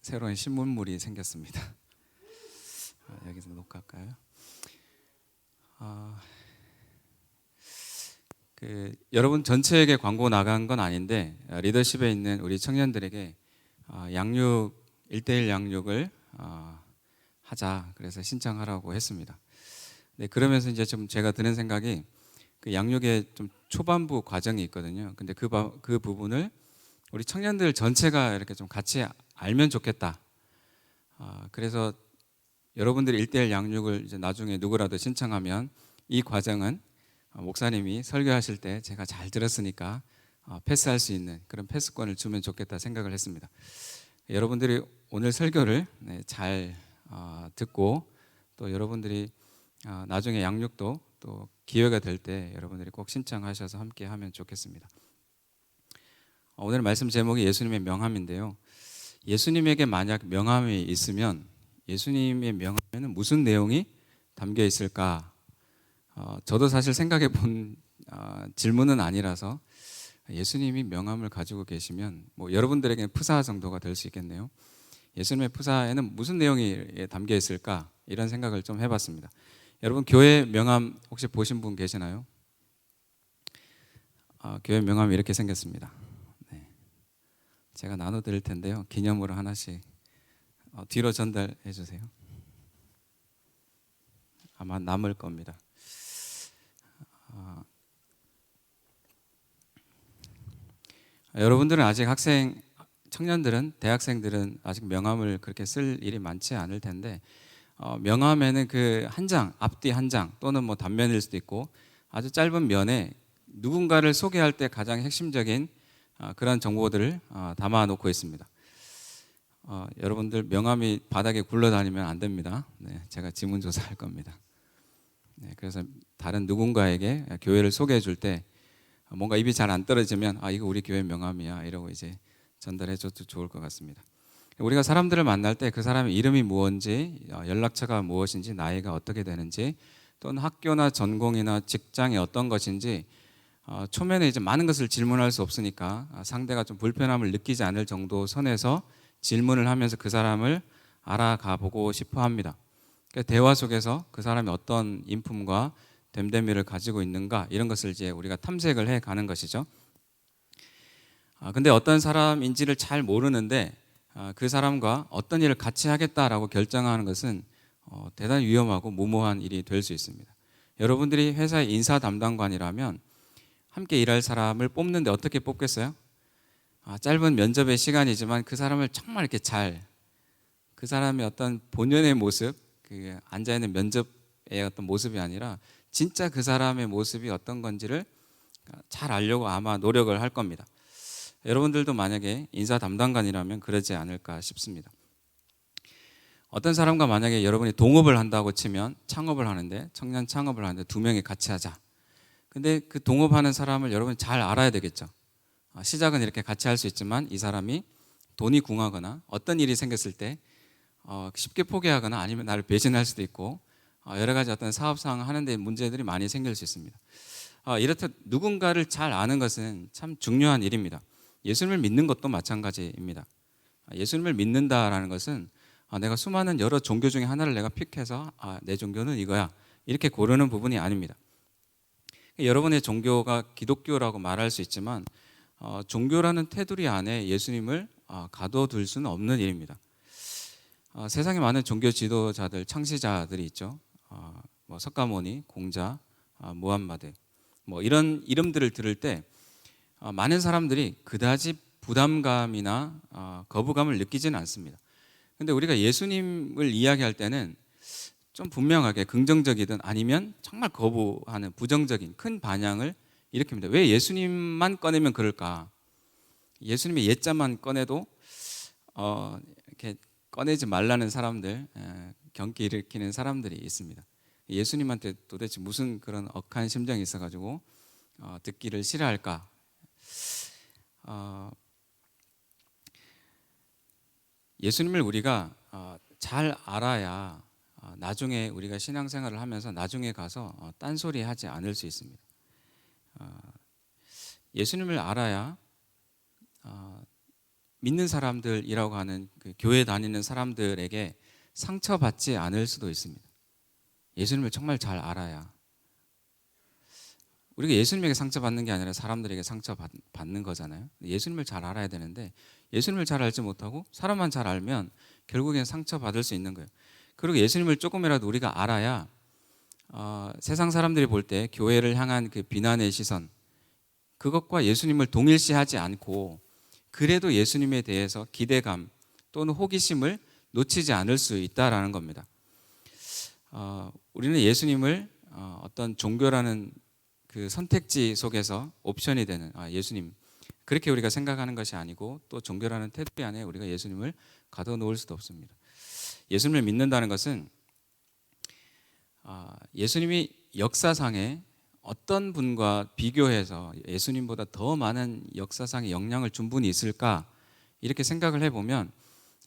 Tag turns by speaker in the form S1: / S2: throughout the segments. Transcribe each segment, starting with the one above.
S1: 새로운 신문물이 생겼습니다. 여기서 녹화할까요? 여러분 전체에게 광고 나간 건 아닌데 리더십에 있는 우리 청년들에게 양육 1대1 양육을 하자, 그래서 신청하라고 했습니다. 네, 그러면서 이제 좀 제가 드는 생각이 그 양육의 좀 초반부 과정이 있거든요. 근데 그 부분을 우리 청년들 전체가 이렇게 좀 같이 알면 좋겠다. 그래서 여러분들이 1대1 양육을 이제 나중에 누구라도 신청하면 이 과정은 목사님이 설교하실 때 제가 잘 들었으니까 패스할 수 있는 그런 패스권을 주면 좋겠다 생각을 했습니다. 여러분들이 오늘 설교를 잘 듣고 또 여러분들이 나중에 양육도 또 기회가 될 때 여러분들이 꼭 신청하셔서 함께 하면 좋겠습니다. 오늘 말씀 제목이 예수님의 명함인데요. 예수님에게 만약 명함이 있으면 예수님의 명함에는 무슨 내용이 담겨 있을까? 저도 사실 생각해 본 질문은 아니라서 예수님이 명함을 가지고 계시면 뭐 여러분들에게는 푸사 정도가 될 수 있겠네요. 예수님의 푸사에는 무슨 내용이 담겨 있을까? 이런 생각을 좀 해봤습니다. 여러분 교회 명함 혹시 보신 분 계시나요? 교회 명함이 이렇게 생겼습니다. 네. 제가 나눠드릴 텐데요. 기념으로 하나씩 뒤로 전달해 주세요. 아마 남을 겁니다. 여러분들은 아직 청년들은, 대학생들은 아직 명함을 그렇게 쓸 일이 많지 않을 텐데 명함에는 그 한 장, 앞뒤 한 장 또는 뭐 단면일 수도 있고 아주 짧은 면에 누군가를 소개할 때 가장 핵심적인 그런 정보들을 담아 놓고 있습니다. 여러분들 명함이 바닥에 굴러다니면 안 됩니다. 네, 제가 지문조사할 겁니다. 네, 그래서 다른 누군가에게 교회를 소개해 줄 때 뭔가 입이 잘 안 떨어지면 이거 우리 교회 명함이야 이러고 이제 전달해 줘도 좋을 것 같습니다. 우리가 사람들을 만날 때 그 사람의 이름이 무엇인지, 연락처가 무엇인지, 나이가 어떻게 되는지, 또는 학교나 전공이나 직장이 어떤 것인지 초면에 이제 많은 것을 질문할 수 없으니까 상대가 좀 불편함을 느끼지 않을 정도 선에서 질문을 하면서 그 사람을 알아가 보고 싶어 합니다. 그러니까 대화 속에서 그 사람이 어떤 인품과 됨됨이를 가지고 있는가 이런 것을 이제 우리가 탐색을 해 가는 것이죠. 근데 어떤 사람인지를 잘 모르는데 그 사람과 어떤 일을 같이 하겠다라고 결정하는 것은 대단히 위험하고 무모한 일이 될 수 있습니다. 여러분들이 회사의 인사 담당관이라면 함께 일할 사람을 뽑는데 어떻게 뽑겠어요? 짧은 면접의 시간이지만 그 사람을 정말 이렇게 그 사람의 어떤 본연의 모습, 그 앉아있는 면접의 어떤 모습이 아니라 진짜 그 사람의 모습이 어떤 건지를 잘 알려고 아마 노력을 할 겁니다. 여러분들도 만약에 인사 담당관이라면 그러지 않을까 싶습니다. 어떤 사람과 만약에 여러분이 동업을 한다고 치면 창업을 하는데, 청년 창업을 하는데 두 명이 같이 하자. 근데 그 동업하는 사람을 여러분이 잘 알아야 되겠죠. 시작은 이렇게 같이 할 수 있지만 이 사람이 돈이 궁하거나 어떤 일이 생겼을 때 쉽게 포기하거나 아니면 나를 배신할 수도 있고 여러 가지 어떤 사업상 하는 데 문제들이 많이 생길 수 있습니다. 이렇듯 누군가를 잘 아는 것은 참 중요한 일입니다. 예수님을 믿는 것도 마찬가지입니다. 예수님을 믿는다라는 것은 내가 수많은 여러 종교 중에 하나를 내가 픽해서 내 종교는 이거야 이렇게 고르는 부분이 아닙니다. 여러분의 종교가 기독교라고 말할 수 있지만 종교라는 테두리 안에 예수님을 가둬둘 수는 없는 일입니다. 세상에 많은 종교 지도자들, 창시자들이 있죠. 뭐 석가모니, 공자, 무함마드 뭐 이런 이름들을 들을 때 많은 사람들이 그다지 부담감이나 거부감을 느끼지는 않습니다. 근데 우리가 예수님을 이야기할 때는 좀 분명하게 긍정적이든 아니면 정말 거부하는 부정적인 큰 반향을 일으킵니다. 왜 예수님만 꺼내면 그럴까? 예수님의 옛자만 꺼내도 이렇게 꺼내지 말라는 사람들, 경기 일으키는 사람들이 있습니다. 예수님한테 도대체 무슨 그런 억한 심정이 있어가지고 듣기를 싫어할까? 예수님을 우리가 잘 알아야 나중에 우리가 신앙생활을 하면서 나중에 가서 딴소리 하지 않을 수 있습니다. 예수님을 알아야 믿는 사람들이라고 하는 그 교회 다니는 사람들에게 상처받지 않을 수도 있습니다. 예수님을 정말 잘 알아야. 우리가 예수님에게 상처받는 게 아니라 사람들에게 상처받는 거잖아요. 예수님을 잘 알아야 되는데 예수님을 잘 알지 못하고 사람만 잘 알면 결국엔 상처받을 수 있는 거예요. 그리고 예수님을 조금이라도 우리가 알아야 세상 사람들이 볼 때 교회를 향한 그 비난의 시선, 그것과 예수님을 동일시하지 않고 그래도 예수님에 대해서 기대감 또는 호기심을 놓치지 않을 수 있다라는 겁니다. 우리는 예수님을 어떤 종교라는 그 선택지 속에서 옵션이 되는 예수님, 그렇게 우리가 생각하는 것이 아니고 또 종교라는 테두리 안에 우리가 예수님을 가둬놓을 수도 없습니다. 예수님을 믿는다는 것은 예수님이 역사상에 어떤 분과 비교해서 예수님보다 더 많은 역사상의 영향을 준 분이 있을까, 이렇게 생각을 해보면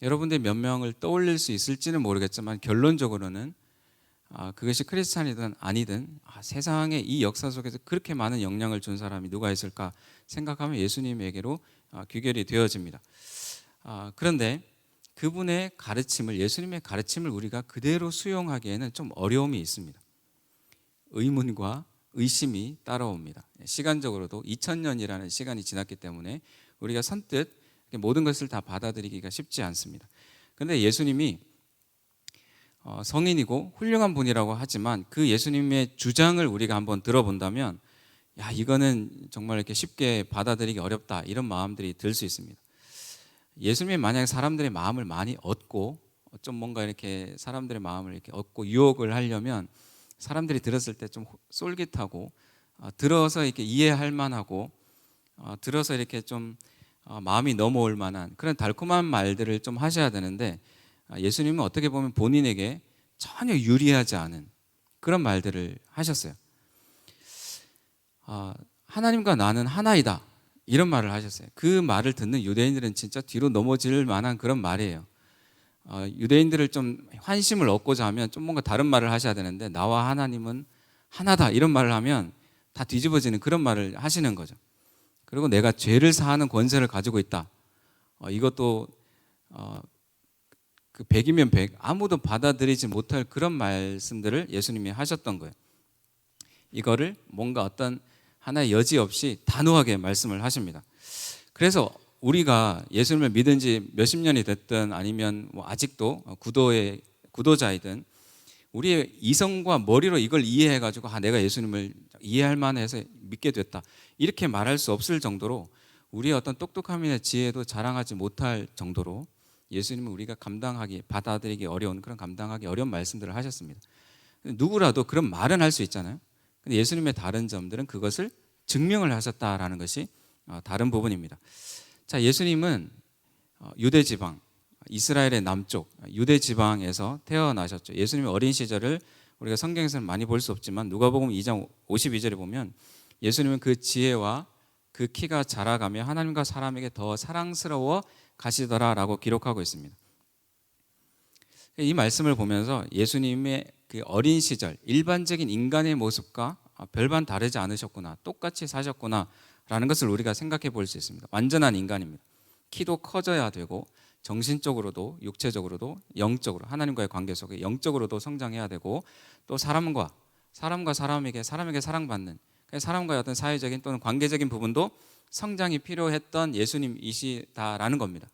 S1: 여러분들이 몇 명을 떠올릴 수 있을지는 모르겠지만 결론적으로는 그것이 크리스찬이든 아니든 세상의 이 역사 속에서 그렇게 많은 영향을 준 사람이 누가 있을까 생각하면 예수님에게로 귀결이 되어집니다. 그런데 그분의 가르침을, 예수님의 가르침을 우리가 그대로 수용하기에는 좀 어려움이 있습니다. 의문과 의심이 따라옵니다. 시간적으로도 2000년이라는 시간이 지났기 때문에 우리가 선뜻 모든 것을 다 받아들이기가 쉽지 않습니다. 그런데 예수님이 성인이고 훌륭한 분이라고 하지만 그 예수님의 주장을 우리가 한번 들어본다면 이거는 정말 이렇게 쉽게 받아들이기 어렵다, 이런 마음들이 들 수 있습니다. 예수님이 만약에 사람들의 마음을 많이 얻고 좀 뭔가 이렇게 사람들의 마음을 이렇게 얻고 유혹을 하려면 사람들이 들었을 때 좀 쏠깃하고 들어서 이렇게 이해할 만하고 들어서 이렇게 좀 마음이 넘어올 만한 그런 달콤한 말들을 좀 하셔야 되는데 예수님은 어떻게 보면 본인에게 전혀 유리하지 않은 그런 말들을 하셨어요. 하나님과 나는 하나이다, 이런 말을 하셨어요. 그 말을 듣는 유대인들은 진짜 뒤로 넘어질 만한 그런 말이에요. 유대인들을 좀 환심을 얻고자 하면 좀 뭔가 다른 말을 하셔야 되는데 나와 하나님은 하나다, 이런 말을 하면 다 뒤집어지는 그런 말을 하시는 거죠. 그리고 내가 죄를 사하는 권세를 가지고 있다. 이것도 그 100이면 100, 아무도 받아들이지 못할 그런 말씀들을 예수님이 하셨던 거예요. 이거를 뭔가 어떤 하나의 여지 없이 단호하게 말씀을 하십니다. 그래서 우리가 예수님을 믿은 지 몇십 년이 됐든 아니면 뭐 아직도 구도자이든 우리의 이성과 머리로 이걸 이해해가지고 내가 예수님을 이해할 만해서 믿게 됐다, 이렇게 말할 수 없을 정도로 우리의 어떤 똑똑함이나 지혜도 자랑하지 못할 정도로 예수님은 우리가 받아들이기 어려운 그런 감당하기 어려운 말씀들을 하셨습니다. 누구라도 그런 말은 할 수 있잖아요. 근데 예수님의 다른 점들은 그것을 증명을 하셨다라는 것이 다른 부분입니다. 자, 예수님은 유대 지방, 이스라엘의 남쪽 유대 지방에서 태어나셨죠. 예수님의 어린 시절을 우리가 성경에서는 많이 볼 수 없지만 누가복음 2장 52절에 보면 예수님은 그 지혜와 그 키가 자라가며 하나님과 사람에게 더 사랑스러워 가시더라라고 기록하고 있습니다. 이 말씀을 보면서 예수님의 그 어린 시절 일반적인 인간의 모습과 별반 다르지 않으셨구나, 똑같이 사셨구나 라는 것을 우리가 생각해 볼 수 있습니다. 완전한 인간입니다. 키도 커져야 되고 정신적으로도 육체적으로도 영적으로 하나님과의 관계 속에 영적으로도 성장해야 되고 또 사람과 사람에게 사랑받는 사람과의 어떤 사회적인 또는 관계적인 부분도 성장이 필요했던 예수님이시다라는 겁니다.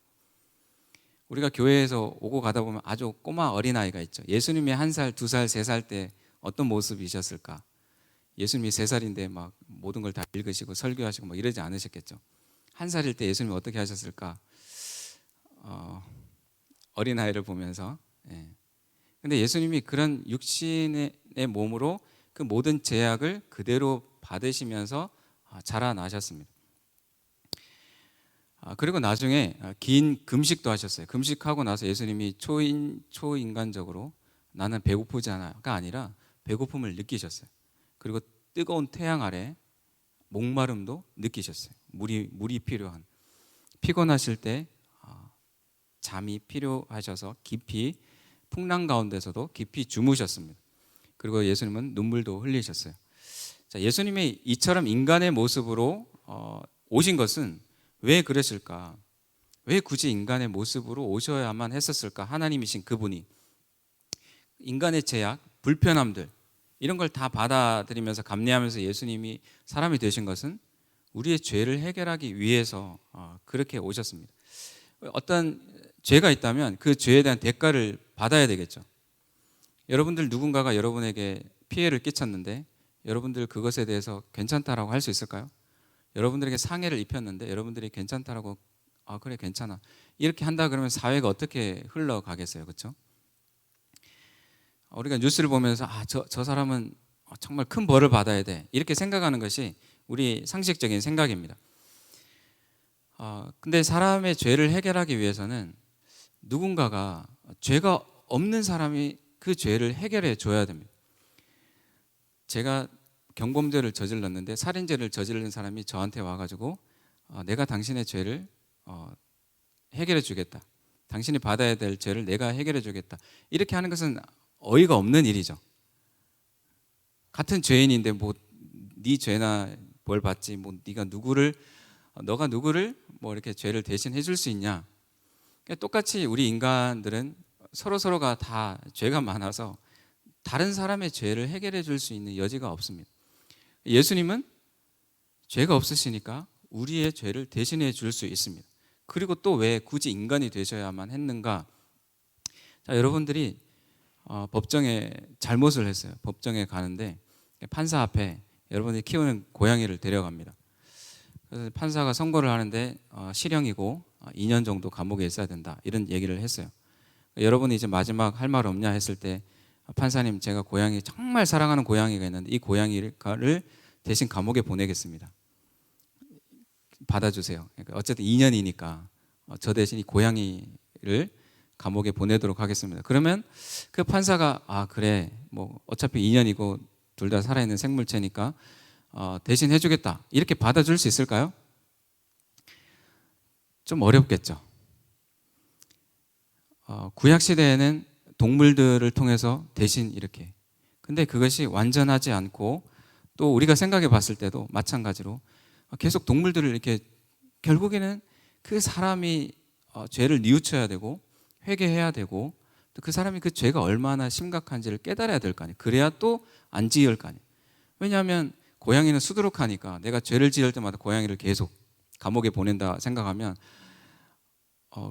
S1: 우리가 교회에서 오고 가다 보면 아주 꼬마 어린아이가 있죠. 예수님이 1살, 2살, 3살 때 어떤 모습이셨을까? 예수님이 3살인데 막 모든 걸 다 읽으시고 설교하시고 막 이러지 않으셨겠죠. 1살일 때 예수님이 어떻게 하셨을까? 어린아이를 보면서. 근데 예수님이 그런 육신의 몸으로 그 모든 제약을 그대로 받으시면서 자라나셨습니다. 그리고 나중에 긴 금식도 하셨어요. 금식하고 나서 예수님이 초인간적으로 나는 배고프지 않아가 아니라 배고픔을 느끼셨어요. 그리고 뜨거운 태양 아래 목마름도 느끼셨어요. 물이 필요한, 피곤하실 때 잠이 필요하셔서 깊이 풍랑 가운데서도 깊이 주무셨습니다. 그리고 예수님은 눈물도 흘리셨어요. 자, 예수님이 이처럼 인간의 모습으로 오신 것은 왜 그랬을까? 왜 굳이 인간의 모습으로 오셔야만 했었을까? 하나님이신 그분이 인간의 제약, 불편함들 이런 걸 다 받아들이면서 감내하면서 예수님이 사람이 되신 것은 우리의 죄를 해결하기 위해서 그렇게 오셨습니다. 어떤 죄가 있다면 그 죄에 대한 대가를 받아야 되겠죠. 여러분들 누군가가 여러분에게 피해를 끼쳤는데 여러분들 그것에 대해서 괜찮다라고 할 수 있을까요? 여러분들에게 상해를 입혔는데 여러분들이 괜찮다라고 그래 괜찮아 이렇게 한다 그러면 사회가 어떻게 흘러가겠어요, 그렇죠? 우리가 뉴스를 보면서 저 사람은 정말 큰 벌을 받아야 돼 이렇게 생각하는 것이 우리 상식적인 생각입니다. 근데 사람의 죄를 해결하기 위해서는 누군가가 죄가 없는 사람이 그 죄를 해결해 줘야 됩니다. 제가 경범죄를 저질렀는데 살인죄를 저지른 사람이 저한테 와가지고 내가 당신의 죄를 해결해 주겠다. 당신이 받아야 될 죄를 내가 해결해 주겠다. 이렇게 하는 것은 어이가 없는 일이죠. 같은 죄인인데 뭐 네 죄나 벌 받지 뭐 너가 누구를 뭐 이렇게 죄를 대신 해줄 수 있냐? 똑같이 우리 인간들은 서로가 다 죄가 많아서 다른 사람의 죄를 해결해 줄 수 있는 여지가 없습니다. 예수님은 죄가 없으시니까 우리의 죄를 대신해 줄 수 있습니다. 그리고 또 왜 굳이 인간이 되셔야만 했는가? 자, 여러분들이 법정에 잘못을 했어요. 법정에 가는데 판사 앞에 여러분들이 키우는 고양이를 데려갑니다. 그래서 판사가 선고를 하는데 실형이고 2년 정도 감옥에 있어야 된다 이런 얘기를 했어요. 여러분이 이제 마지막 할 말 없냐 했을 때 판사님 제가 고양이 정말 사랑하는 고양이가 있는데 이 고양이를 대신 감옥에 보내겠습니다. 받아주세요. 그러니까 어쨌든 2년이니까 저 대신 이 고양이를 감옥에 보내도록 하겠습니다. 그러면 그 판사가 그래 뭐 어차피 2년이고 둘 다 살아있는 생물체니까 대신 해주겠다 이렇게 받아줄 수 있을까요? 좀 어렵겠죠. 구약 시대에는 동물들을 통해서 대신 이렇게 근데 그것이 완전하지 않고 또 우리가 생각해 봤을 때도 마찬가지로 계속 동물들을 이렇게 결국에는 그 사람이 죄를 뉘우쳐야 되고 회개해야 되고 또 그 사람이 그 죄가 얼마나 심각한지를 깨달아야 될 거 아니에요. 그래야 또 안 지을 거 아니에요. 왜냐하면 고양이는 수두룩하니까 내가 죄를 지을 때마다 고양이를 계속 감옥에 보낸다 생각하면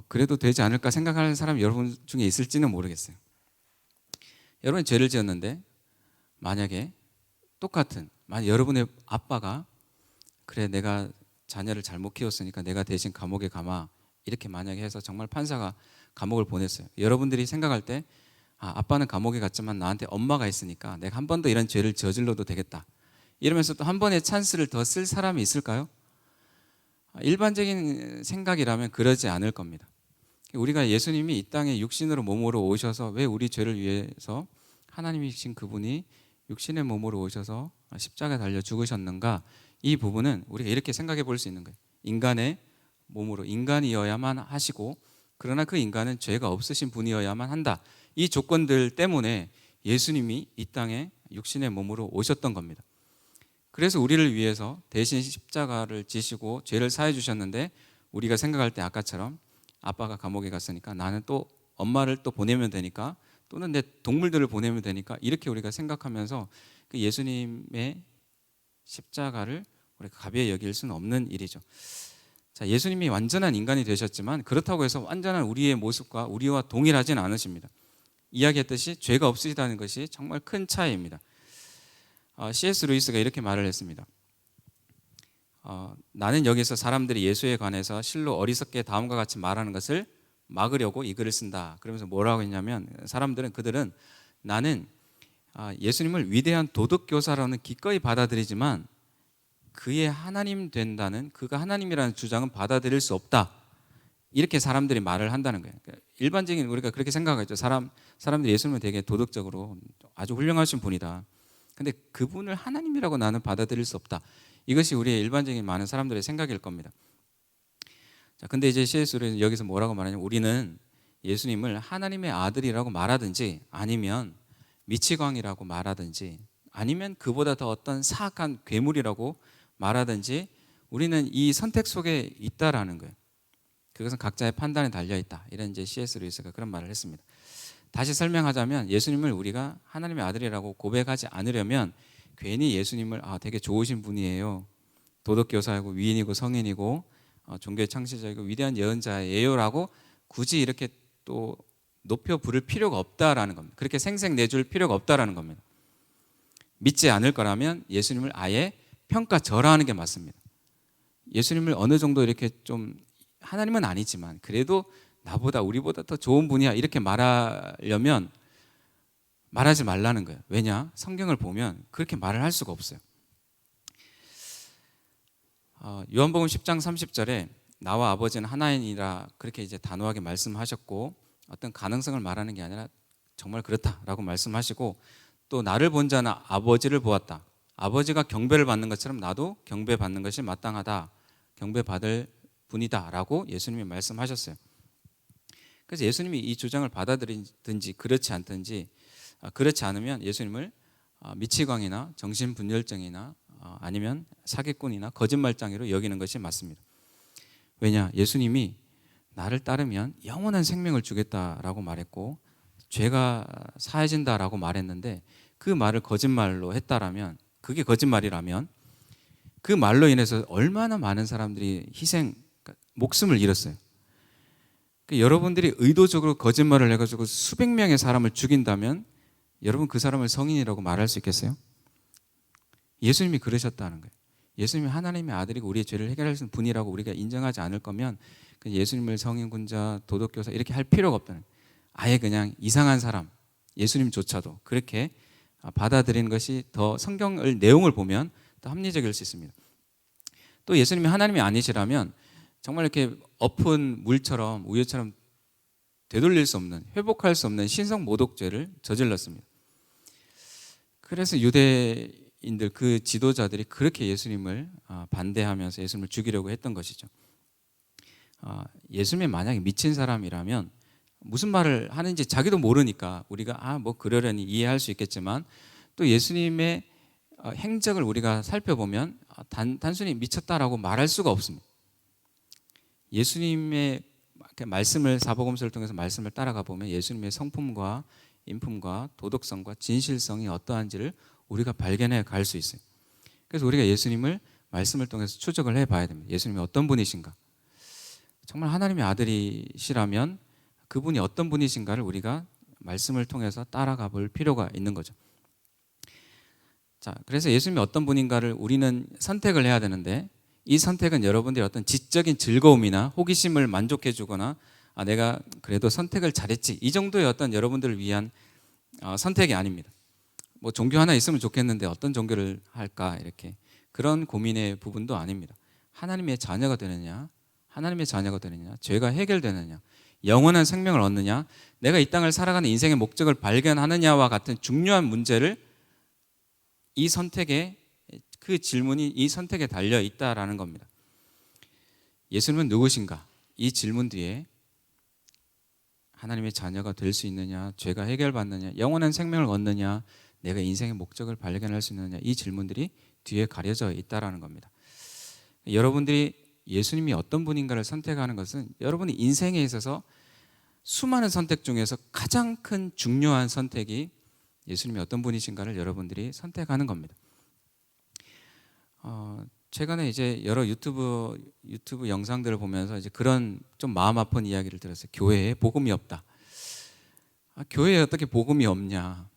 S1: 그래도 되지 않을까 생각하는 사람이 여러분 중에 있을지는 모르겠어요. 여러분이 죄를 지었는데 만약에 만약 여러분의 아빠가 그래 내가 자녀를 잘못 키웠으니까 내가 대신 감옥에 가마 이렇게 만약에 해서 정말 판사가 감옥을 보냈어요. 여러분들이 생각할 때 아빠는 감옥에 갔지만 나한테 엄마가 있으니까 내가 한 번 더 이런 죄를 저질러도 되겠다 이러면서 또 한 번의 찬스를 더 쓸 사람이 있을까요? 일반적인 생각이라면 그러지 않을 겁니다. 우리가 예수님이 이 땅에 육신으로 몸으로 오셔서 왜 우리 죄를 위해서 하나님이신 그분이 육신의 몸으로 오셔서 십자가에 달려 죽으셨는가 이 부분은 우리가 이렇게 생각해 볼 수 있는 거예요. 인간의 몸으로 인간이어야만 하시고 그러나 그 인간은 죄가 없으신 분이어야만 한다. 이 조건들 때문에 예수님이 이 땅에 육신의 몸으로 오셨던 겁니다. 그래서 우리를 위해서 대신 십자가를 지시고 죄를 사해 주셨는데 우리가 생각할 때 아까처럼 아빠가 감옥에 갔으니까 나는 또 엄마를 또 보내면 되니까 또는 내 동물들을 보내면 되니까 이렇게 우리가 생각하면서 그 예수님의 십자가를 우리가 가벼이 여길 수는 없는 일이죠. 자, 예수님이 완전한 인간이 되셨지만 그렇다고 해서 완전한 우리의 모습과 우리와 동일하진 않으십니다. 이야기했듯이 죄가 없으시다는 것이 정말 큰 차이입니다. C.S. 루이스가 이렇게 말을 했습니다. 나는 여기서 사람들이 예수에 관해서 실로 어리석게 다음과 같이 말하는 것을 막으려고 이 글을 쓴다. 그러면서 뭐라고 했냐면 그들은 나는 예수님을 위대한 도덕교사라는 기꺼이 받아들이지만 그의 하나님 된다는 그가 하나님이라는 주장은 받아들일 수 없다. 이렇게 사람들이 말을 한다는 거예요. 그러니까 일반적인 우리가 그렇게 생각하죠. 사람들이 예수님은 되게 도덕적으로 아주 훌륭하신 분이다. 근데 그분을 하나님이라고 나는 받아들일 수 없다. 이것이 우리의 일반적인 많은 사람들의 생각일 겁니다. 자, 근데 이제 C.S.는 여기서 뭐라고 말하냐면 우리는 예수님을 하나님의 아들이라고 말하든지 아니면 미치광이라고 말하든지 아니면 그보다 더 어떤 사악한 괴물이라고 말하든지 우리는 이 선택 속에 있다라는 거예요. 그것은 각자의 판단에 달려 있다. 이런 이제 C.S. 루이스가 그런 말을 했습니다. 다시 설명하자면 예수님을 우리가 하나님의 아들이라고 고백하지 않으려면 괜히 예수님을 되게 좋으신 분이에요. 도덕교사이고 위인이고 성인이고 종교의 창시자이고 위대한 예언자예요라고 굳이 이렇게 또 높여 부를 필요가 없다라는 겁니다. 그렇게 생색 내줄 필요가 없다라는 겁니다. 믿지 않을 거라면 예수님을 아예 평가절하하는 게 맞습니다. 예수님을 어느 정도 이렇게 좀 하나님은 아니지만 그래도 나보다 우리보다 더 좋은 분이야 이렇게 말하려면 말하지 말라는 거예요. 왜냐? 성경을 보면 그렇게 말을 할 수가 없어요. 요한복음 10장 30절에 나와 아버지는 하나이니라 그렇게 이제 단호하게 말씀하셨고 어떤 가능성을 말하는 게 아니라 정말 그렇다라고 말씀하시고 또 나를 본 자는 아버지를 보았다. 아버지가 경배를 받는 것처럼 나도 경배받는 것이 마땅하다. 경배받을 분이다라고 예수님이 말씀하셨어요. 그래서 예수님이 이 주장을 받아들이든지 그렇지 않든지 그렇지 않으면 예수님을 미치광이나 정신분열증이나 아니면 사기꾼이나 거짓말장애로 여기는 것이 맞습니다. 왜냐? 예수님이 나를 따르면 영원한 생명을 주겠다라고 말했고 죄가 사해진다라고 말했는데 그 말을 거짓말로 했다라면 그게 거짓말이라면 그 말로 인해서 얼마나 많은 사람들이 목숨을 잃었어요. 여러분들이 의도적으로 거짓말을 해가지고 수백 명의 사람을 죽인다면 여러분 그 사람을 성인이라고 말할 수 있겠어요? 예수님이 그러셨다는 거예요. 예수님이 하나님의 아들이고 우리의 죄를 해결할 수 있는 분이라고 우리가 인정하지 않을 거면 예수님을 성인군자, 도덕교사 이렇게 할 필요가 없다는 거예요. 아예 그냥 이상한 사람, 예수님조차도 그렇게 받아들이는 것이 더 성경의 내용을 보면 더 합리적일 수 있습니다. 또 예수님이 하나님이 아니시라면 정말 이렇게 엎은 물처럼 우유처럼 되돌릴 수 없는, 회복할 수 없는 신성모독죄를 저질렀습니다. 그래서 유대인들 그 지도자들이 그렇게 예수님을 반대하면서 예수님을 죽이려고 했던 것이죠. 예수님이 만약에 미친 사람이라면 무슨 말을 하는지 자기도 모르니까 우리가 뭐 그러려니 이해할 수 있겠지만 또 예수님의 행적을 우리가 살펴보면 단순히 미쳤다라고 말할 수가 없습니다. 예수님의 말씀을 사복음서를 통해서 말씀을 따라가 보면 예수님의 성품과 인품과 도덕성과 진실성이 어떠한지를 우리가 발견해 갈 수 있어요. 그래서 우리가 예수님을 말씀을 통해서 추적을 해봐야 됩니다. 예수님이 어떤 분이신가? 정말 하나님의 아들이시라면 그분이 어떤 분이신가를 우리가 말씀을 통해서 따라가 볼 필요가 있는 거죠. 자, 그래서 예수님이 어떤 분인가를 우리는 선택을 해야 되는데 이 선택은 여러분들이 어떤 지적인 즐거움이나 호기심을 만족해 주거나 내가 그래도 선택을 잘했지 이 정도의 어떤 여러분들을 위한 선택이 아닙니다. 뭐 종교 하나 있으면 좋겠는데 어떤 종교를 할까 이렇게 그런 고민의 부분도 아닙니다. 하나님의 자녀가 되느냐, 죄가 해결되느냐, 영원한 생명을 얻느냐, 내가 이 땅을 살아가는 인생의 목적을 발견하느냐와 같은 중요한 문제를 이 선택에 그 질문이 이 선택에 달려 있다라는 겁니다. 예수님은 누구신가? 이 질문 뒤에 하나님의 자녀가 될 수 있느냐, 죄가 해결받느냐, 영원한 생명을 얻느냐, 내가 인생의 목적을 발견할 수 있느냐 이 질문들이 뒤에 가려져 있다라는 겁니다. 여러분들이 예수님이 어떤 분인가를 선택하는 것은 여러분의 인생에 있어서 수많은 선택 중에서 가장 큰 중요한 선택이 예수님이 어떤 분이신가를 여러분들이 선택하는 겁니다. 최근에 이제 여러 유튜브 영상들을 보면서 이제 그런 좀 마음 아픈 이야기를 들었어요. 교회에 복음이 없다. 교회에 어떻게 복음이 없냐?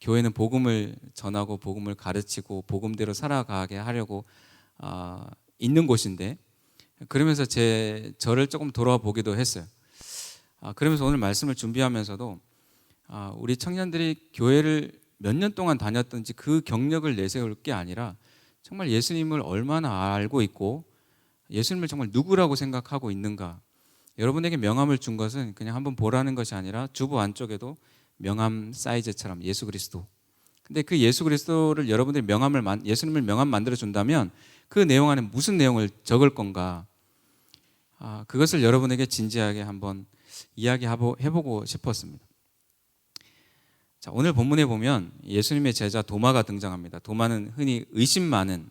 S1: 교회는 복음을 전하고 복음을 가르치고 복음대로 살아가게 하려고 있는 곳인데 그러면서 저를 조금 돌아보기도 했어요. 그러면서 오늘 말씀을 준비하면서도 우리 청년들이 교회를 몇 년 동안 다녔든지 그 경력을 내세울 게 아니라 정말 예수님을 얼마나 알고 있고 예수님을 정말 누구라고 생각하고 있는가. 여러분에게 명함을 준 것은 그냥 한번 보라는 것이 아니라 주보 안쪽에도 명함 사이즈처럼 예수 그리스도. 근데 그 예수 그리스도를 여러분들이 예수님을 명함 만들어 준다면 그 내용 안에 무슨 내용을 적을 건가? 그것을 여러분에게 진지하게 한번 이야기해보고 싶었습니다. 자, 오늘 본문에 보면 예수님의 제자 도마가 등장합니다. 도마는 흔히 의심 많은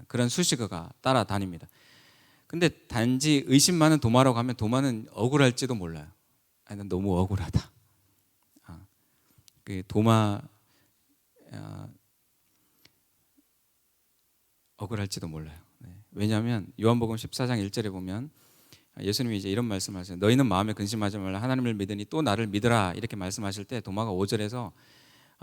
S1: 그런 수식어가 따라다닙니다. 근데 단지 의심 많은 도마라고 하면 도마는 억울할지도 몰라요. 아니, 난 너무 억울하다. 그 도마 억울할지도 몰라요. 네. 왜냐하면 요한복음 14장 1절에 보면 예수님이 이제 이런 말씀하세요. 너희는 마음에 근심하지 말라. 하나님을 믿으니 또 나를 믿으라. 이렇게 말씀하실 때 도마가 5절에서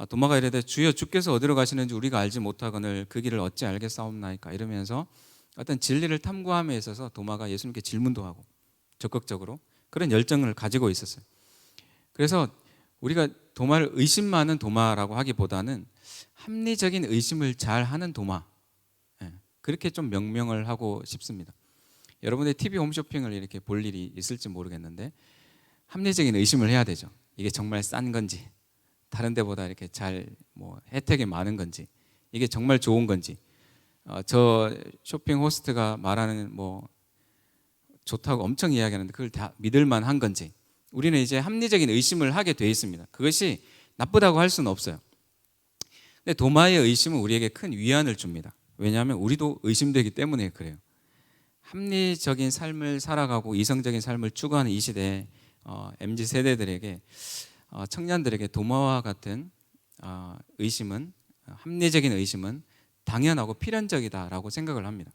S1: 도마가 이르되 주여 주께서 어디로 가시는지 우리가 알지 못하거늘 그 길을 어찌 알겠사옵나이까 이러면서 어떤 진리를 탐구함에 있어서 도마가 예수님께 질문도 하고 적극적으로 그런 열정을 가지고 있었어요. 그래서 우리가 도마를 의심 많은 도마라고 하기보다는 합리적인 의심을 잘 하는 도마, 그렇게 좀 명명을 하고 싶습니다. 여러분의 TV 홈쇼핑을 이렇게 볼 일이 있을지 모르겠는데 합리적인 의심을 해야 되죠. 이게 정말 싼 건지, 다른 데보다 이렇게 잘 혜택이 많은 건지, 이게 정말 좋은 건지, 저 쇼핑 호스트가 말하는 좋다고 엄청 이야기하는데 그걸 다 믿을 만한 건지, 우리는 이제 합리적인 의심을 하게 돼 있습니다. 그것이 나쁘다고 할 수는 없어요. 근데 도마의 의심은 우리에게 큰 위안을 줍니다. 왜냐하면 우리도 의심되기 때문에 그래요. 합리적인 삶을 살아가고 이성적인 삶을 추구하는 이 시대에 MZ 세대들에게, 청년들에게 도마와 같은 의심은, 합리적인 의심은 당연하고 필연적이다라고 생각을 합니다.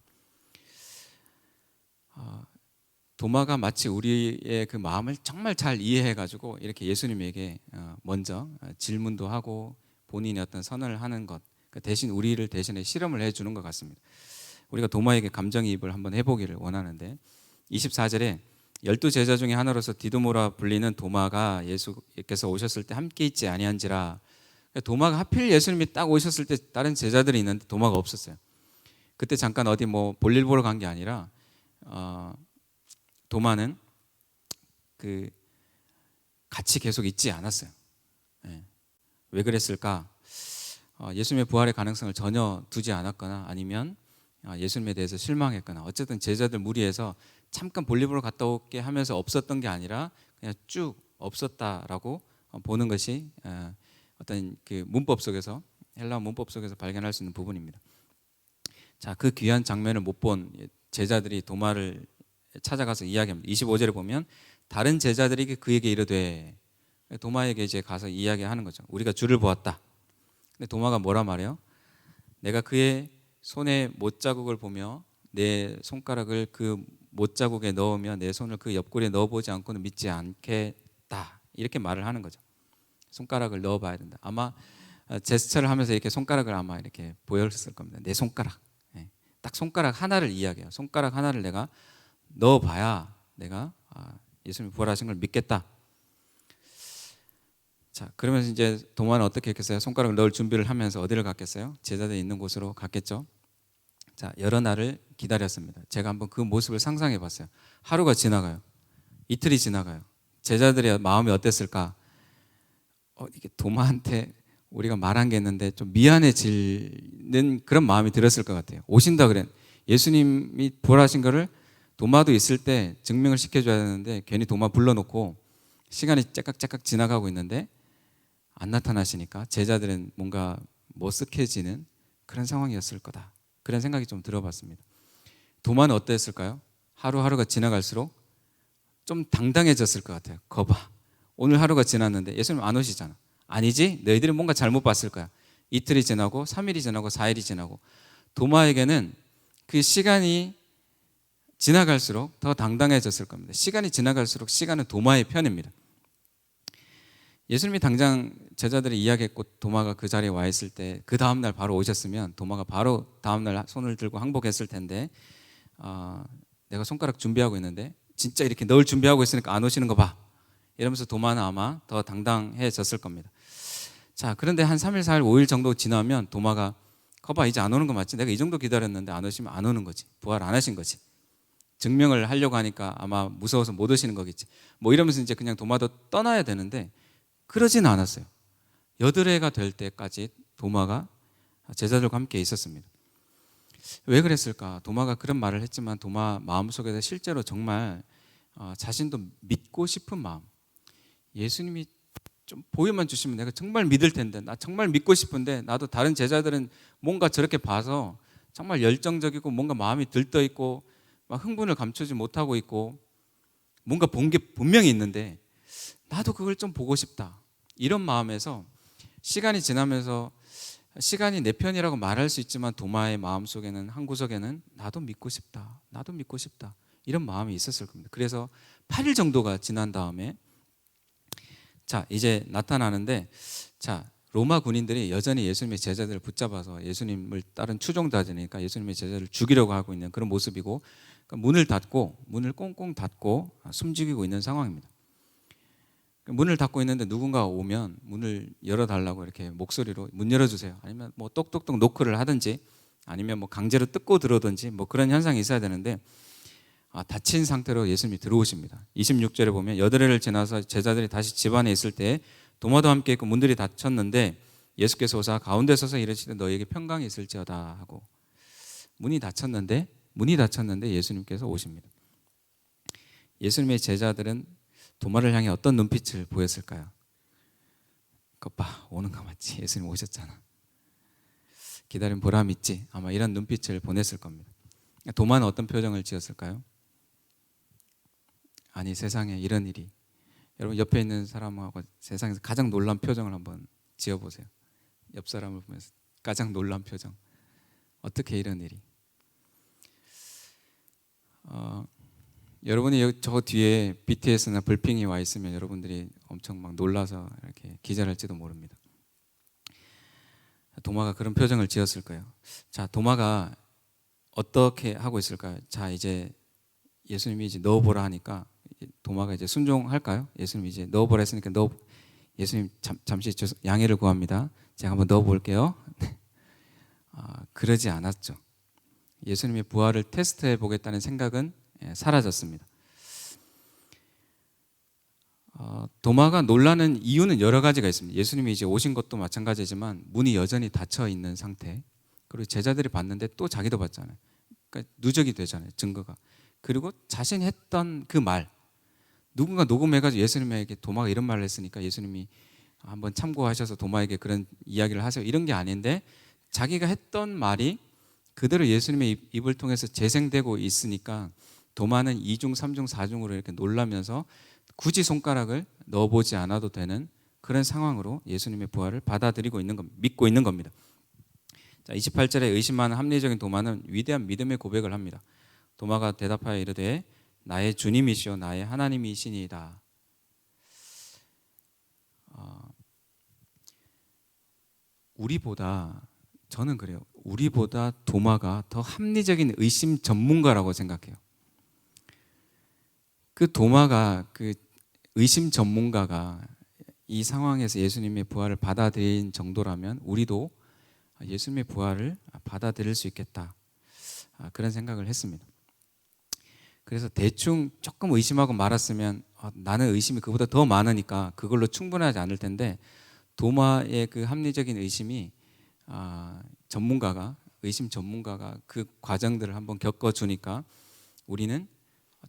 S1: 도마가 마치 우리의 그 마음을 정말 잘 이해해가지고 이렇게 예수님에게 먼저 질문도 하고 본인의 어떤 선언을 하는 것, 대신 우리를 대신에 실험을 해주는 것 같습니다. 우리가 도마에게 감정이입을 한번 해보기를 원하는데 24절에 12제자 중에 하나로서 디두모라 불리는 도마가 예수께서 오셨을 때 함께 있지 아니한지라. 도마가 하필 예수님이 딱 오셨을 때 다른 제자들이 있는데 도마가 없었어요. 그때 잠깐 어디 볼일 보러 간 게 아니라 도마는 같이 계속 있지 않았어요. 왜 그랬을까? 예수님의 부활의 가능성을 전혀 두지 않았거나 아니면 예수님에 대해서 실망했거나 어쨌든 제자들 무리에서 잠깐 볼일 보러 갔다 올게 하면서 없었던 게 아니라 그냥 쭉 없었다라고 보는 것이 어떤 그 문법 속에서, 헬라어 문법 속에서 발견할 수 있는 부분입니다. 자, 그 귀한 장면을 못 본 제자들이 도마를 찾아가서 이야기합니다. 25절에 보면 다른 제자들이 그에게 이르되, 도마에게 이제 가서 이야기하는 거죠. 우리가 주를 보았다. 근데 도마가 뭐라 말해요? 내가 그의 손에 못자국을 보며 내 손가락을 그 못자국에 넣으며 내 손을 그 옆구리에 넣어보지 않고는 믿지 않겠다. 이렇게 말을 하는 거죠. 손가락을 넣어봐야 된다. 아마 제스처를 하면서 이렇게 손가락을 아마 이렇게 보였을 겁니다. 내 손가락. 딱 손가락 하나를 이야기해요. 손가락 하나를 내가 넣어봐야 내가 예수님이 부활하신 걸 믿겠다. 자, 그러면서 이제 도마는 어떻게 했겠어요? 손가락을 넣을 준비를 하면서 어디를 갔겠어요? 제자들이 있는 곳으로 갔겠죠. 자, 여러 날을 기다렸습니다. 제가 한번 그 모습을 상상해 봤어요. 하루가 지나가요. 이틀이 지나가요. 제자들의 마음이 어땠을까? 이게 도마한테 우리가 말한 게 있는데 좀 미안해지는 그런 마음이 들었을 것 같아요. 오신다 그래. 예수님이 부활하신 거를 도마도 있을 때 증명을 시켜줘야 되는데 괜히 도마 불러놓고 시간이 째깍째깍 지나가고 있는데 안 나타나시니까 제자들은 뭔가 머쓱해지는 그런 상황이었을 거다. 그런 생각이 좀 들어봤습니다. 도마는 어땠을까요? 하루하루가 지나갈수록 좀 당당해졌을 것 같아요. 거봐, 오늘 하루가 지났는데 예수님 안 오시잖아. 아니지? 너희들이 뭔가 잘못 봤을 거야. 이틀이 지나고 3일이 지나고 4일이 지나고 도마에게는 그 시간이 지나갈수록 더 당당해졌을 겁니다. 시간이 지나갈수록 시간은 도마의 편입니다. 예수님이 당장 제자들이 이야기했고 도마가 그 자리에 와 있을 때 그 다음날 바로 오셨으면 도마가 바로 다음날 손을 들고 항복했을 텐데 내가 손가락 준비하고 있는데 진짜 이렇게 넣을 준비하고 있으니까 안 오시는 거 봐. 이러면서 도마는 아마 더 당당해졌을 겁니다. 자, 그런데 한 3일, 4일, 5일 정도 지나면 도마가 거봐 이제 안 오는 거 맞지? 내가 이 정도 기다렸는데 안 오시면 안 오는 거지. 부활 안 하신 거지. 증명을 하려고 하니까 아마 무서워서 못 오시는 거겠지. 이러면서 이제 그냥 도마도 떠나야 되는데 그러진 않았어요. 여드레가 될 때까지 도마가 제자들과 함께 있었습니다. 왜 그랬을까? 도마가 그런 말을 했지만 도마 마음속에서 실제로 정말 자신도 믿고 싶은 마음, 예수님이 좀 보여만 주시면 내가 정말 믿을 텐데, 나 정말 믿고 싶은데 나도 다른 제자들은 뭔가 저렇게 봐서 정말 열정적이고 뭔가 마음이 들떠있고 막 흥분을 감추지 못하고 있고 뭔가 본 게 분명히 있는데 나도 그걸 좀 보고 싶다. 이런 마음에서 시간이 지나면서 시간이 내 편이라고 말할 수 있지만 도마의 마음속에는 한 구석에는 나도 믿고 싶다. 나도 믿고 싶다. 이런 마음이 있었을 겁니다. 그래서 8일 정도가 지난 다음에 자, 이제 나타나는데 자, 로마 군인들이 여전히 예수님의 제자들을 붙잡아서 예수님을 따른 추종자들이니까 예수님의 제자를 죽이려고 하고 있는 그런 모습이고 그러니까 문을 꽁꽁 닫고 숨죽이고 있는 상황입니다. 문을 닫고 있는데 누군가가 오면 문을 열어달라고 이렇게 목소리로 문 열어주세요. 아니면 뭐 똑똑똑 노크를 하든지 아니면 뭐 강제로 뜯고 들어오든지 뭐 그런 현상이 있어야 되는데 닫힌 상태로 예수님이 들어오십니다. 26절에 보면 여드레를 지나서 제자들이 다시 집 안에 있을 때 도마도 함께 있고 문들이 닫혔는데 예수께서 오사 가운데 서서 이르시되 너희에게 평강이 있을지어다 하고 문이 닫혔는데 예수님께서 오십니다. 예수님의 제자들은 도마를 향해 어떤 눈빛을 보였을까요? 그것 봐, 오는 거 맞지? 예수님 오셨잖아. 기다린 보람 있지? 아마 이런 눈빛을 보냈을 겁니다. 도마는 어떤 표정을 지었을까요? 아니 세상에 이런 일이. 여러분 옆에 있는 사람하고 세상에서 가장 놀란 표정을 한번 지어보세요. 옆 사람을 보면서 가장 놀란 표정. 어떻게 이런 일이? 여러분이 저 뒤에 BTS나 블핑이 와 있으면 여러분들이 엄청 막 놀라서 이렇게 기절할지도 모릅니다. 도마가 그런 표정을 지었을 거예요. 자, 도마가 어떻게 하고 있을까요? 자, 이제 예수님이 이제 넣어보라 하니까 도마가 이제 순종할까요? 예수님이 이제 넣어보라 했으니까 예수님 잠시 양해를 구합니다. 제가 한번 넣어볼게요. 그러지 않았죠. 예수님의 부활을 테스트해 보겠다는 생각은 사라졌습니다. 도마가 놀라는 이유는 여러 가지가 있습니다. 예수님이 이제 오신 것도 마찬가지지만 문이 여전히 닫혀 있는 상태. 그리고 제자들이 봤는데 또 자기도 봤잖아요. 그러니까 누적이 되잖아요. 증거가. 그리고 자신이 했던 그 말. 누군가 녹음해가지고 예수님에게 도마가 이런 말을 했으니까 예수님이 한번 참고하셔서 도마에게 그런 이야기를 하세요. 이런 게 아닌데 자기가 했던 말이 그대로 예수님의 입을 통해서 재생되고 있으니까 도마는 2중, 3중, 4중으로 이렇게 놀라면서 굳이 손가락을 넣어보지 않아도 되는 그런 상황으로 예수님의 부활을 받아들이고 있는 겁니다. 믿고 있는 겁니다. 자, 28절에 의심하는 합리적인 도마는 위대한 믿음의 고백을 합니다. 도마가 대답하여 이르되 나의 주님이시오 나의 하나님이시니이다. 저는 그래요. 우리보다 도마가 더 합리적인 의심 전문가라고 생각해요. 그 도마가 그 의심 전문가가 이 상황에서 예수님의 부활을 받아들인 정도라면 우리도 예수님의 부활을 받아들일 수 있겠다. 그런 생각을 했습니다. 그래서 대충 조금 의심하고 말았으면 나는 의심이 그보다 더 많으니까 그걸로 충분하지 않을 텐데 도마의 그 합리적인 의심이 의심 전문가가 그 과정들을 한번 겪어주니까 우리는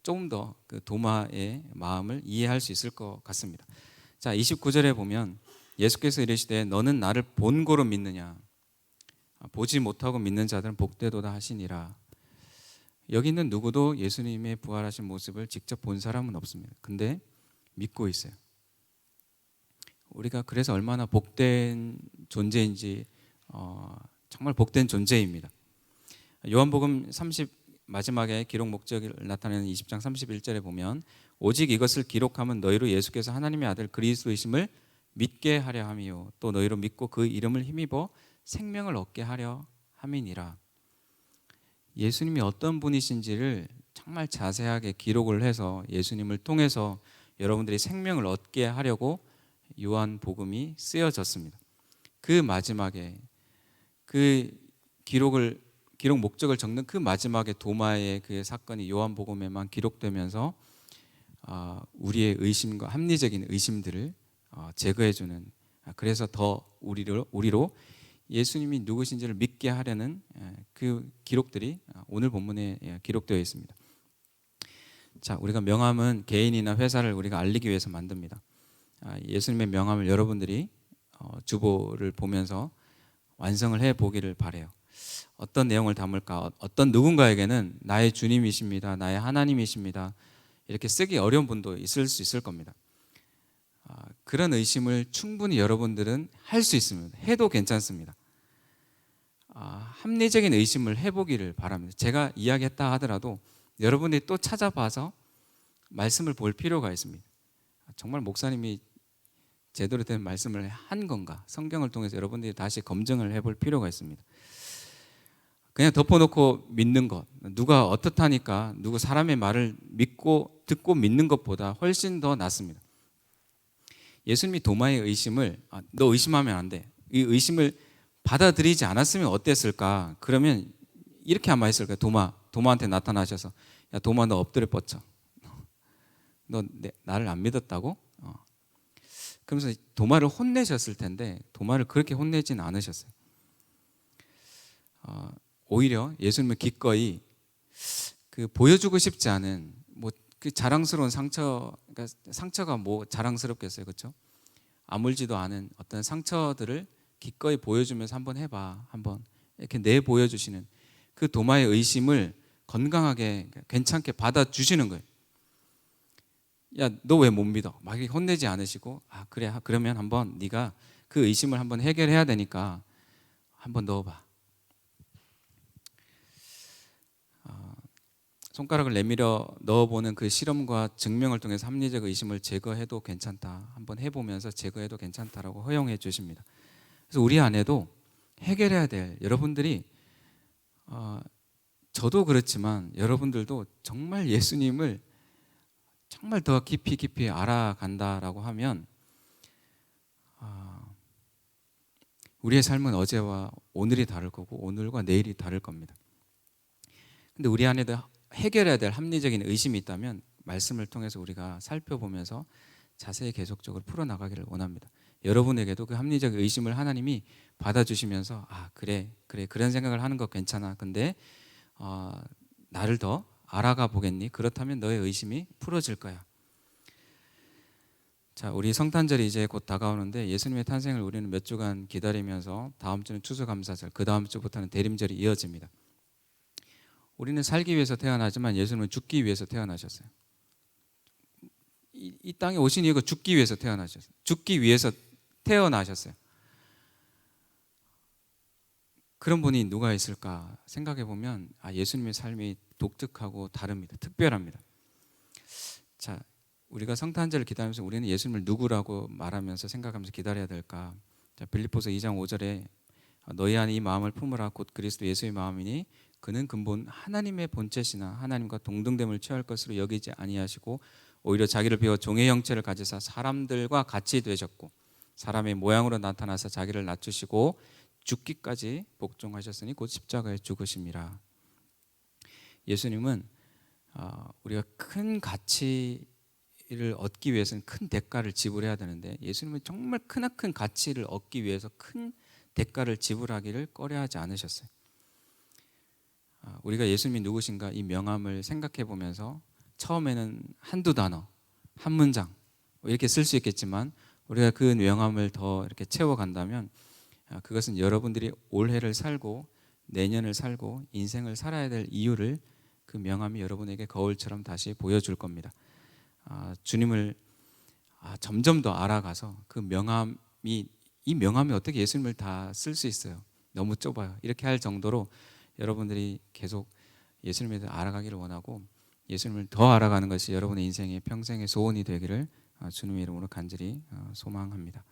S1: 조금 더 그 도마의 마음을 이해할 수 있을 것 같습니다. 자, 29절에 보면 예수께서 이르시되 너는 나를 본고로 믿느냐 보지 못하고 믿는 자들은 복되도다 하시니라. 여기 있는 누구도 예수님의 부활하신 모습을 직접 본 사람은 없습니다. 근데 믿고 있어요. 우리가 그래서 얼마나 복된 존재인지 정말 복된 존재입니다. 요한복음 30 마지막에 기록 목적을 나타내는 20장 31절에 보면 오직 이것을 기록하면 너희로 예수께서 하나님의 아들 그리스도이심을 믿게 하려 함이요 또 너희로 믿고 그 이름을 힘입어 생명을 얻게 하려 함이니라. 예수님이 어떤 분이신지를 정말 자세하게 기록을 해서 예수님을 통해서 여러분들이 생명을 얻게 하려고 요한복음이 쓰여졌습니다. 그 마지막에 그 기록 목적을 적는 그 마지막에 도마의 그 사건이 요한복음에만 기록되면서 우리의 의심과 합리적인 의심들을 제거해주는 그래서 더 우리로 예수님이 누구신지를 믿게 하려는 그 기록들이 오늘 본문에 기록되어 있습니다. 자, 우리가 명함은 개인이나 회사를 우리가 알리기 위해서 만듭니다. 예수님의 명함을 여러분들이 주보를 보면서 완성을 해 보기를 바래요. 어떤 내용을 담을까? 어떤 누군가에게는 나의 주님이십니다, 나의 하나님이십니다, 이렇게 쓰기 어려운 분도 있을 수 있을 겁니다. 그런 의심을 충분히 여러분들은 할 수 있습니다. 해도 괜찮습니다. 합리적인 의심을 해보기를 바랍니다. 제가 이야기했다 하더라도 여러분들이 또 찾아봐서 말씀을 볼 필요가 있습니다. 정말 목사님이 제대로 된 말씀을 한 건가? 성경을 통해서 여러분들이 다시 검증을 해볼 필요가 있습니다. 그냥 덮어놓고 믿는 것, 누가 어떻다니까 누구 사람의 말을 믿고 듣고 믿는 것보다 훨씬 더 낫습니다. 예수님이 도마의 의심을 너 의심하면 안 돼, 이 의심을 받아들이지 않았으면 어땠을까? 그러면 이렇게 아마 했을까요? 도마한테 나타나셔서 야 도마, 너 엎드려 뻗쳐. 너 나를 안 믿었다고? 그러면서 도마를 혼내셨을 텐데 도마를 그렇게 혼내진 않으셨어요. 오히려 예수님은 기꺼이 그 보여주고 싶지 않은 그 자랑스러운 상처, 그러니까 상처가 뭐 자랑스럽겠어요, 그렇죠? 아물지도 않은 어떤 상처들을 기꺼이 보여주면서 한번 해봐, 한번 이렇게 내 보여주시는 그 도마의 의심을 건강하게 괜찮게 받아주시는 거예요. 야, 너 왜 못 믿어? 막 혼내지 않으시고, 그래, 그러면 한번 네가 그 의심을 한번 해결해야 되니까 한번 넣어봐. 손가락을 내밀어 넣어보는 그 실험과 증명을 통해서 합리적 의심을 제거해도 괜찮다, 한번 해보면서 제거해도 괜찮다라고 허용해 주십니다. 그래서 우리 안에도 해결해야 될, 여러분들이 저도 그렇지만 여러분들도 정말 예수님을 정말 더 깊이 알아간다라고 하면 우리의 삶은 어제와 오늘이 다를 거고 오늘과 내일이 다를 겁니다. 근데 우리 안에도 해결해야 될 합리적인 의심이 있다면 말씀을 통해서 우리가 살펴보면서 자세히 계속적으로 풀어나가기를 원합니다. 여러분에게도 그 합리적 의심을 하나님이 받아주시면서 그래 그런 생각을 하는 거 괜찮아. 근데 나를 더 알아가 보겠니? 그렇다면 너의 의심이 풀어질 거야. 자, 우리 성탄절이 이제 곧 다가오는데 예수님의 탄생을 우리는 몇 주간 기다리면서 다음 주는 추수감사절, 그 다음 주부터는 대림절이 이어집니다. 우리는 살기 위해서 태어나지만 예수님은 죽기 위해서 태어나셨어요. 이 땅에 오신 이유가 죽기 위해서 태어나셨어요. 죽기 위해서 태어나셨어요. 그런 분이 누가 있을까 생각해 보면 예수님의 삶이 독특하고 다릅니다. 특별합니다. 자, 우리가 성탄절을 기다리면서 우리는 예수님을 누구라고 말하면서 생각하면서 기다려야 될까? 자, 빌립보서 2장 5절에 너희 안에 이 마음을 품으라 곧 그리스도 예수의 마음이니 그는 근본 하나님의 본체시나 하나님과 동등됨을 취할 것으로 여기지 아니하시고 오히려 자기를 비워 종의 형체를 가지사 사람들과 같이 되셨고 사람의 모양으로 나타나서 자기를 낮추시고 죽기까지 복종하셨으니 곧 십자가에 죽으심이라. 예수님은 우리가 큰 가치를 얻기 위해서는 큰 대가를 지불해야 되는데 예수님은 정말 크나큰 가치를 얻기 위해서 큰 대가를 지불하기를 꺼려하지 않으셨어요. 우리가 예수님이 누구신가 이 명함을 생각해 보면서 처음에는 한두 단어, 한 문장 이렇게 쓸 수 있겠지만 우리가 그 명함을 더 이렇게 채워간다면 그것은 여러분들이 올해를 살고 내년을 살고 인생을 살아야 될 이유를 그 명함이 여러분에게 거울처럼 다시 보여줄 겁니다. 주님을 점점 더 알아가서 그 명함이, 이 명함이 어떻게 예수님을 다 쓸 수 있어요? 너무 좁아요. 이렇게 할 정도로 여러분들이 계속 예수님에 대해 알아가기를 원하고 예수님을 더 알아가는 것이 여러분의 인생의 평생의 소원이 되기를 주님의 이름으로 간절히 소망합니다.